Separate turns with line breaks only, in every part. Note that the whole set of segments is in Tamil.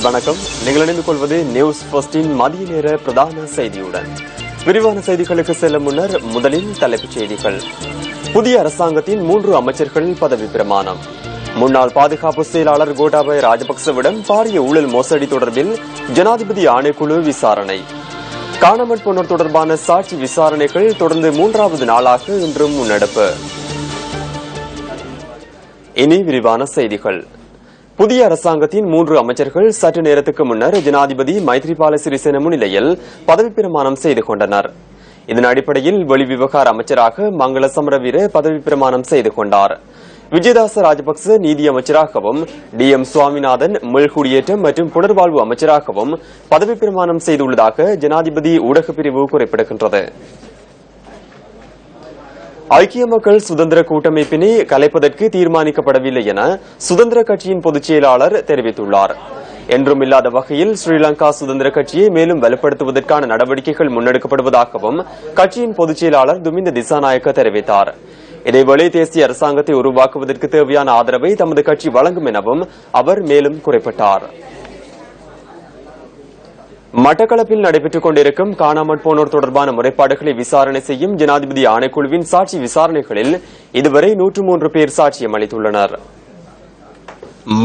வணக்கம். நீங்கள் இணைந்து கொள்வது நியூஸ் ஃபர்ஸ்டின் மதிய நேர பிரதான செய்தியுடன். விரிவான செய்திகளுக்கு செல்லும் முன்னர் முதலில் தலைப்புச் செய்திகள். புதிய அரசாங்கத்தின் 3 அமைச்சர்கள் பதவி பிரமாணம். முன்னாள் பாதுகாப்பு செயலாளர் கோட்டாபய ராஜபக்சவிடம் பாரிய ஊழல் மோசடி தொடர்பில் ஜனாதிபதி ஆணைக்குழு விசாரணை. காணாமல் போனோர் தொடர்பான சாட்சி விசாரணைகள் தொடர்ந்து 3வது நாளாக இன்றும் முன்னெடுப்பு. இனி விரிவான செய்திகள். புதிய அரசாங்கத்தின் 3 அமைச்சர்கள் சற்று நேரத்துக்கு முன்னர் ஜனாதிபதி மைத்ரிபால சிறிசேன முன்னிலையில் பதவி பிரமாணம் செய்து கொண்டனர். இதன் அடிப்படையில் வெளிவிவகார அமைச்சராக மங்கள சமரவீர பதவி பிரமாணம் செய்து கொண்டார். விஜயதாச ராஜபக்ச நீதி அமைச்சராகவும் DM சுவாமிநாதன் மீள்குடியேற்றம் மற்றும் புனர்வாழ்வு அமைச்சராகவும் பதவி பிரமாணம் செய்துள்ளதாக ஜனாதிபதி ஊடகப் பிரிவு குறிப்பிடுகின்றது. ஐக்கிய மக்கள் சுதந்திர கூட்டமைப்பினை கலைப்பதற்கு தீர்மானிக்கப்படவில்லை என சுதந்திர கட்சியின் பொதுச் செயலாளர் தெரிவித்துள்ளார். என்றும் இல்லாத வகையில் ஸ்ரீலங்கா சுதந்திர கட்சியை மேலும் வலுப்படுத்துவதற்கான நடவடிக்கைகள் முன்னெடுக்கப்படுவதாகவும் கட்சியின் பொதுச் செயலாளர் துமிந்த திசாநாயக்க தெரிவித்தார். இதேவேளை தேசிய அரசாங்கத்தை உருவாக்குவதற்கு தேவையான ஆதரவை தமது கட்சி வழங்கும் எனவும் அவர் மேலும் குறிப்பிட்டார். மட்டக்களப்பில் நடைபெற்றுக் கொண்டிருக்கும் காணாமல் போனோர் தொடர்பான முறைப்பாடுகளை விசாரணை செய்யும் ஜனாதிபதி ஆணைக்குழுவின் சாட்சி விசாரணைகளில் இதுவரை 103 பேர் சாட்சியம் அளித்துள்ளனர்.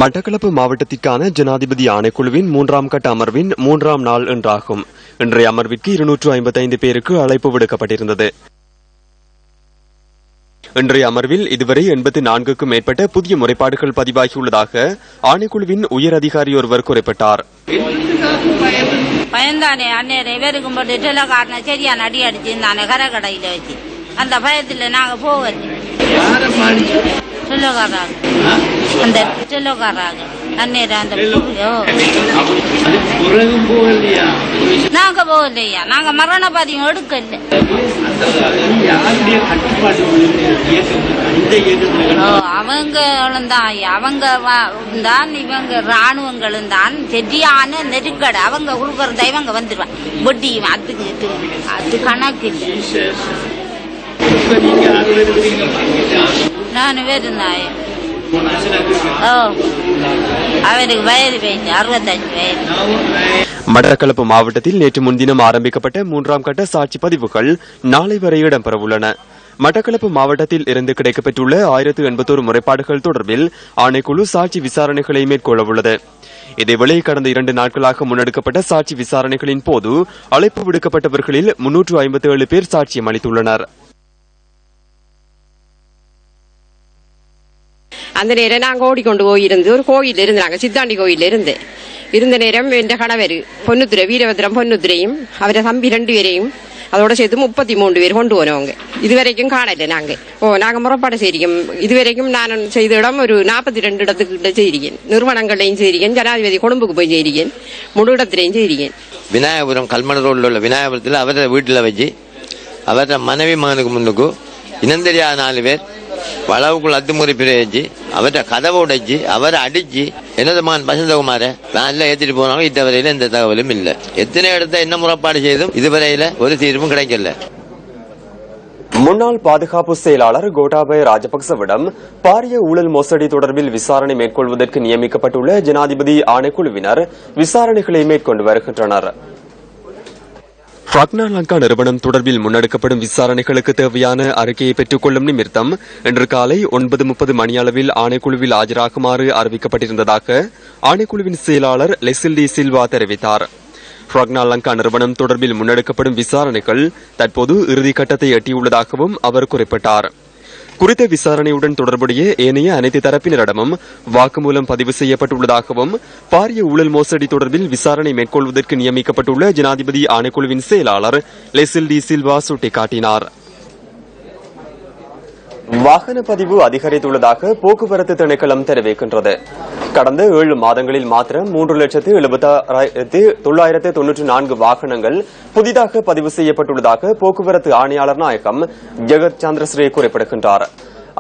மட்டக்களப்பு மாவட்டத்திற்கான ஜனாதிபதி ஆணைக்குழுவின் 3ஆம் கட்ட அமர்வின் 3ஆம் நாள் இன்றாகும். இன்றைய அமர்விற்கு 255 பேருக்கு அழைப்பு விடுக்கப்பட்டிருந்தது. இன்றைய அமர்வில் இதுவரை 84க்கும் மேற்பட்ட புதிய முறைப்பாடுகள் பதிவாகியுள்ளதாக ஆணைக்குழுவின் உயர் அதிகாரி ஒருவர் குறிப்பிட்டார்.
பயந்தானே அந்நேரம் இவருக்கும் போட்டு டெலகாரனை சரியா நடி அடிச்சிருந்தானே கரைக்கடையில வச்சு அந்த பயத்துல நாங்க போவது டெலோகாராக அந்த டெலோகாராக அந்நேரம் அந்த நாங்க போகலையா நாங்க மரண பதியம் எடுக்கல. அவங்களும் தான் அவங்க தான் இவங்க ராணுவங்களும் தான் சரியான நெருக்கடை அவங்க கொடுக்கறத இவங்க வந்துருவாங்க வட்டியும் அதுக்கு அது கணக்கு இல்லை. நான் வேறுந்தாய் அவருக்கு வயது 65 வயது.
மட்டக்களப்பு மாவட்டத்தில் நேற்று முன்தினம் ஆரம்பிக்கப்பட்ட 3ஆம் கட்ட சாட்சி பதிவுகள் நாளை வரை இடம்பெறவுள்ளன. மட்டக்களப்பு மாவட்டத்தில் இருந்து கிடைக்கப்பெற்றுள்ள 1081 முறைப்பாடுகள் தொடர்பில் ஆணைக்குழு சாட்சி விசாரணைகளை மேற்கொள்ளவுள்ளது. இதேவேளை கடந்த 2 நாட்களாக முன்னெடுக்கப்பட்ட சாட்சி விசாரணைகளின் போது அழைப்பு விடுக்கப்பட்டவர்களில் 357 பேர் சாட்சியம் அளித்துள்ளனர்.
அந்த நேரம் நாங்க ஓடிக்கொண்டு போயிருந்து ஒரு கோயில் இருந்து நாங்க சித்தாண்டி கோயில் இருந்து இருந்த நேரம் என் கணவர் பொன்னுத்துறை வீரபத்திரம் பொன்னுத்துறையும் அவரை தம்பி 2 பேரையும் அதோட சேர்த்து 33 பேர் கொண்டு போனவங்க இதுவரைக்கும் காணல. நாங்க முறைப்பாடு செய்திருக்கோம். இதுவரைக்கும் நான் செய்த இடம் ஒரு 42 இடத்துக்கிட்ட செய்திருக்கேன். நிறுவனங்களையும் செய்திருக்கேன். ஜனாதிபதி கொழும்புக்கு போய் செய்திருக்கேன். முழு இடத்திலையும் செய்திருக்கேன்.
விநாயகபுரம் கல்மண ரோட்ல உள்ள விநாயகபுரத்தில் அவரை வீட்டில் வச்சு அவரை மனைவி மகனுக்கு முன்னுக்கு இனம் தெரியாத 4 பேர் வளவுக்குள் அத்துமுறை பிரயோகிச்சு அவரை கதவை உடைச்சு அவரை அடிச்சு எனது மகன் வசந்தகுமார நான் ஏற்றிட்டு போனாலும் இதுவரையில எந்த தகவலும் இல்லை. எத்தனை இடத்த என்ன முறைப்பாடு செய்தும் இதுவரையில ஒரு தீர்வும் கிடைக்கல.
முன்னாள் பாதுகாப்பு செயலாளர் கோட்டாபய ராஜபக்சவிடம் பாரிய ஊழல் மோசடி தொடர்பில் விசாரணை மேற்கொள்வதற்கு நியமிக்கப்பட்டுள்ள ஜனாதிபதி ஆணைக்குழுவினர் விசாரணைகளை மேற்கொண்டு வருகின்றனர். ரக்னா லங்கா நிறுவனம் தொடர்பில் முன்னெடுக்கப்படும் விசாரணைகளுக்கு தேவையான அறிக்கையை பெற்றுக் கொள்ளும் நிமித்தம் இன்று காலை 9:30 மணியளவில் ஆணைக்குழுவில் ஆஜராகுமாறு அறிவிக்கப்பட்டிருந்ததாக ஆணைக்குழுவின் செயலாளர் லெசில்டி சில்வா தெரிவித்தார். ரக்னா லங்கா நிறுவனம் தொடர்பில் முன்னெடுக்கப்படும் விசாரணைகள் தற்போது இறுதிக்கட்டத்தை எட்டியுள்ளதாகவும் அவர் குறிப்பிட்டார். குறித்த விசாரணையுடன் தொடர்புடைய ஏனைய அனைத்து தரப்பினரிடமும் வாக்குமூலம் பதிவு செய்யப்பட்டுள்ளதாகவும் பாரிய ஊழல் மோசடி தொடர்பில் விசாரணை மேற்கொள்வதற்கு நியமிக்கப்பட்டுள்ள ஜனாதிபதி ஆணைக்குழுவின் செயலாளர் லெசில்டி சில்வா சுட்டிக்காட்டினார். வாகன பதிவு அதிகரித்துள்ளதாக போக்குவரத்து திணைக்களம் தெரிவிக்கின்றது. கடந்த 7 மாதங்களில் மாத்திரம் 3,76,994 வாகனங்கள் புதிதாக பதிவு செய்யப்பட்டுள்ளதாக போக்குவரத்து ஆணையாளர் நாயகம் ஜெகத் சந்திரஸ்ரீ குறிப்பிடுகின்றார்.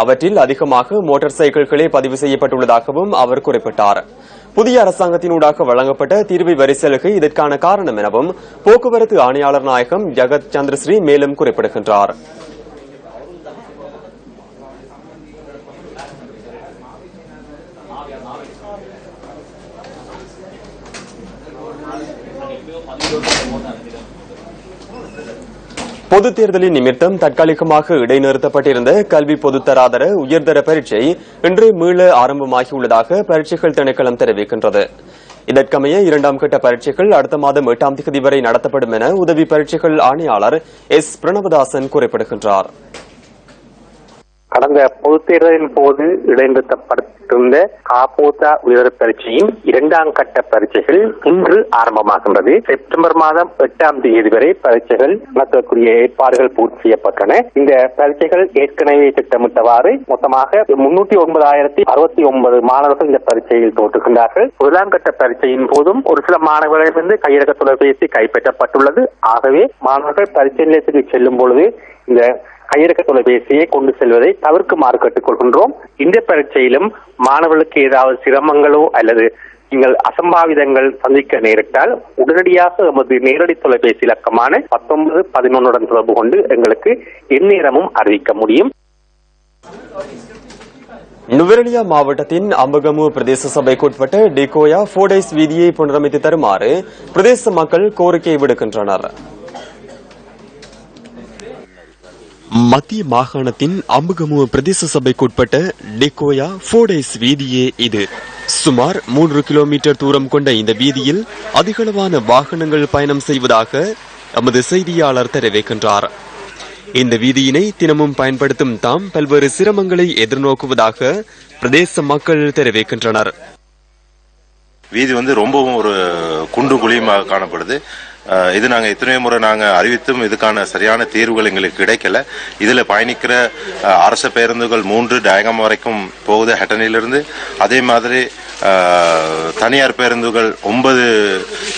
அவற்றில் அதிகமாக மோட்டார் சைக்கிள்களே பதிவு செய்யப்பட்டுள்ளதாகவும் அவர் குறிப்பிட்டார். புதிய அரசாங்கத்தினூடாக வழங்கப்பட்ட தீர்வை வரி சலுகை இதற்கான காரணம் எனவும் போக்குவரத்து ஆணையாளர் நாயகம் ஜெகத் சந்திரஸ்ரீ மேலும் குறிப்பிடுகின்றார். பொதுத் தேர்தலின் நிமித்தம் தற்காலிகமாக இடைநிறுத்தப்பட்டிருந்த கல்வி பொதுத்தராதர உயர்தர பரீட்சை இன்று மீள ஆரம்பமாகியுள்ளதாக பரீட்சைகள் திணைக்களம் தெரிவிக்கின்றது. இதற்கமைய 2ஆம் கட்ட பரீட்சைகள் அடுத்த மாதம் 8ஆம் தேதி வரை நடத்தப்படும் என உதவி பரீட்சைகள் ஆணையாளர் எஸ் பிரணவதாசன் குறிப்பிடுகின்றார்.
கடந்த பொதுத் தேர்தலின் போது இடைநிறுத்தப்பட்டிருந்த காப்போதா உயர் பரீட்சையின் 2ஆம் கட்ட பரீட்சைகள் இன்று ஆரம்பமாகின்றது. செப்டம்பர் மாதம் 8ஆம் தேதி வரை பரீட்சைகள் நடத்தக்கூடிய ஏற்பாடுகள் பூர்த்தி செய்யப்பட்டன. இந்த பரீட்சைகள் ஏற்கனவே திட்டமிட்டவாறு மொத்தமாக 309,069 மாணவர்கள் இந்த பரீட்சையில் தோற்றுகின்றார்கள். 1ஆம் கட்ட பரீட்சையின் போதும் ஒரு சில மாணவர்களிடமிருந்து கையடக்க தொலைபேசி கைப்பற்றப்பட்டுள்ளது. ஆகவே மாணவர்கள் பரீட்சை நிலையத்துக்கு செல்லும் பொழுது இந்த கையடக்க தொலைபேசியை கொண்டு செல்வதை தவிர்க்குமாறு கேட்டுக் கொள்கின்றோம். இந்த பரீட்சையிலும் மாணவர்களுக்கு ஏதாவது சிரமங்களோ அல்லது நீங்கள் அசம்பாவிதங்கள் சந்திக்க நேரிட்டால் உடனடியாக எமது நேரடி தொலைபேசி இலக்கமான 1911 தொடர்பு கொண்டு எங்களுக்கு எந்நேரமும் அறிவிக்க முடியும்.
நுவரெலியா மாவட்டத்தின் அம்பகமு பிரதேச சபைக்குட்பட்ட டிகோயா 4 days வீதியை புனரமைத்து தருமாறு பிரதேச மக்கள் கோரிக்கை விடுக்கின்றனர். மத்திய மாகாணத்தின் அம்பகமு பிரதேச சபைக்குட்பட்ட டிகோயா 4 days வீதியே இது. சுமார் 3 கிலோமீட்டர் தூரம் கொண்ட இந்த வீதியில் அதிகளவான வாகனங்கள் பயணம் செய்வதாக எமது செய்தியாளர் தெரிவிக்கின்றார். இந்த வீதியினை தினமும் பயன்படுத்தும் தாம் பல்வேறு சிரமங்களை எதிர்நோக்குவதாக பிரதேச மக்கள் தெரிவிக்கின்றனர்.
வீதி ரொம்பவும் ஒரு குண்டு குழியுமாக காணப்படுது. இது நாங்கள் எத்தனை முறை நாங்கள் அறிவித்தும் இதுக்கான சரியான தீர்வுகள் எங்களுக்கு கிடைக்கல. இதில் பயணிக்கிற அரசு பேருந்துகள் 3 டயகம் வரைக்கும் போகுது ஹெட்டனிலிருந்து. அதே மாதிரி தனியார் பேருந்துகள் 9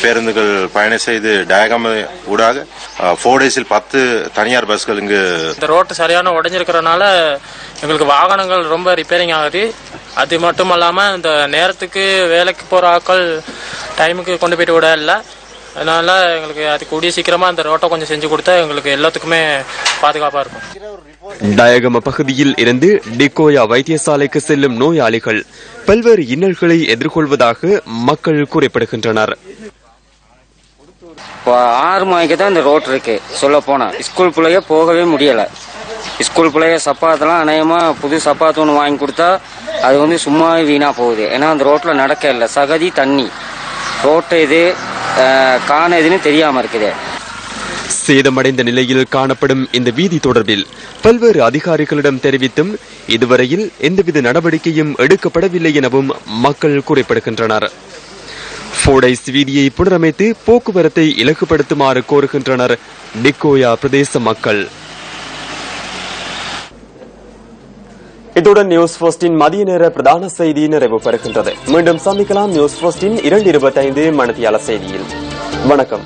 பேருந்துகள் பயணம் செய்து டயகம் ஊடாக 4 days 10 தனியார் பஸ்கள் இங்கு.
இந்த ரோட்டு சரியான உடைஞ்சிருக்கிறனால எங்களுக்கு வாகனங்கள் ரொம்ப ரிப்பேரிங் ஆகுது. அது மட்டும் இல்லாமல் இந்த நேரத்துக்கு வேலைக்கு போகிற ஆட்கள் டைமுக்கு கொண்டு போயிட்டு விட இல்லை. அதனால எங்களுக்கு அது கூடிய சீக்கிரமா அந்த ரோட்டை கொஞ்சம் செஞ்சு கொடுத்தா எங்களுக்கு எல்லாத்துக்குமே பாதுகாப்பா இருக்கும்.
டயகம பகுதியில் இருந்து டிகோயா வைத்தியசாலைக்கு செல்லும் நோயாளிகள் பல்வேறு இன்னல்களை எதிர்கொள்வதாக மக்கள் குறிப்பிடுகின்றனர்.
6 மணிக்கு தான் இந்த ரோட் இருக்கு. சொல்ல போனா ஸ்கூல் பிள்ளைய போகவே முடியல. ஸ்கூல் பிள்ளைய சப்பாத்தெல்லாம் அநேகமா புது சப்பாத்து ஒன்று வாங்கி கொடுத்தா அது சும்மா வீணா போகுது. ஏன்னா அந்த ரோட்ல நடக்க இல்லை, சகதி தண்ணி, ரோட்டு இது காண எதுன்னு தெரியாம இருக்குது.
சேதமடைந்த நிலையில் காணப்படும் இந்த வீதி தொடர்பில் பல்வேறு அதிகாரிகளிடம் தெரிவித்தும் இதுவரையில் எந்தவித நடவடிக்கையும் எடுக்கப்படவில்லை எனவும் மக்கள் குறிப்பிடுகின்றனர். 4 days வீதியை புனரமைத்து போக்குவரத்தை இலகுபடுத்துமாறு கோருகின்றனர் டிகோயா பிரதேச மக்கள். இத்துடன் நியூஸ் ஃபர்ஸ்டின் மதிய நேர பிரதான செய்தி நிறைவு பெறுகின்றது. மீண்டும் சந்திக்கலாம் நியூஸ் ஃபர்ஸ்டின் 2:25 மணித்தியால செய்தியில். வணக்கம்.